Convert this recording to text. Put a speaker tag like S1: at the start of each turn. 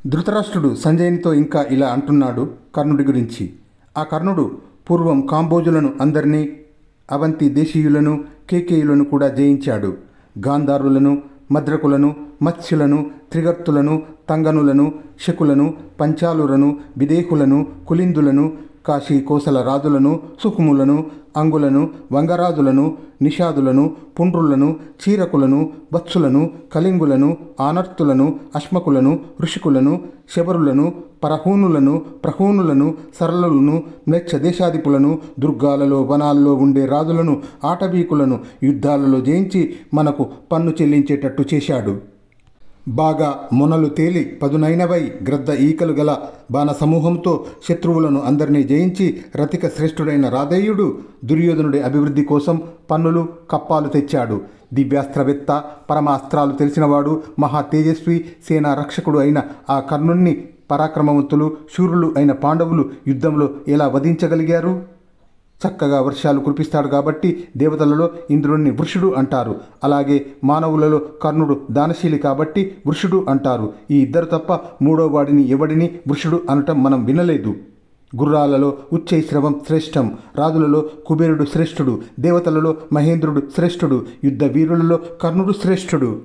S1: ధృతరాష్ట్రుడు సంజయునితో ఇంకా ఇలా అంటున్నాడు కర్ణుడి గురించి. ఆ కర్ణుడు పూర్వం కాంబోజులను అందరినీ, అవంతి దేశీయులను, కేకేయులను కూడా జయించాడు. గాంధారులను, మద్రకులను, మత్స్యులను, త్రిగర్తులను, తంగనులను, శకులను, పంచాలులను, విదేహులను, కులిందులను, కాశీ కోసల రాజులను, సుకుములను, అంగులను, వంగరాజులను, నిషాదులను, పుండ్రులను, చీరకులను, వత్సులను, కళింగులను, ఆనర్తులను, అశ్మకులను, ఋషికులను, శబరులను, పరహూనులను, ప్రహూనులను, సరళులను, మ్లేచ్ఛ దేశాధిపులను, దుర్గాలలో వనాల్లో ఉండే రాజులను, ఆటవీకులను యుద్ధాలలో జయించి మనకు పన్ను చెల్లించేటట్టు చేశాడు. బాగా మొనలు తేలి పదునైనవై గ్రద్ద ఈకలు గల బాణ సమూహంతో శత్రువులను అందరినీ జయించి రతిక శ్రేష్ఠుడైన రాధేయుడు దుర్యోధనుడి అభివృద్ధి కోసం పన్నులు, కప్పాలు తెచ్చాడు. దివ్యాస్త్రవేత్త, పరమాస్త్రాలు తెలిసినవాడు, మహా తేజస్వి, సేనా రక్షకుడు అయిన ఆ కర్ణుణ్ణి పరాక్రమవంతులు, శూరులు అయిన పాండవులు యుద్ధంలో ఎలా వధించగలిగారు? చక్కగా వర్షాలు కురిపిస్తాడు కాబట్టి దేవతలలో ఇంద్రుణ్ణి వృషుడు అంటారు. అలాగే మానవులలో కర్ణుడు దానశీలి కాబట్టి వృషుడు అంటారు. ఈ ఇద్దరు తప్ప మూడో వాడిని ఎవడిని వృషుడు అనటం మనం వినలేదు. గుర్రాలలో ఉచ్చైశ్రవం శ్రేష్టం, రాజులలో కుబేరుడు శ్రేష్ఠుడు, దేవతలలో మహేంద్రుడు శ్రేష్ఠుడు, యుద్ధ వీరులలో కర్ణుడు శ్రేష్ఠుడు.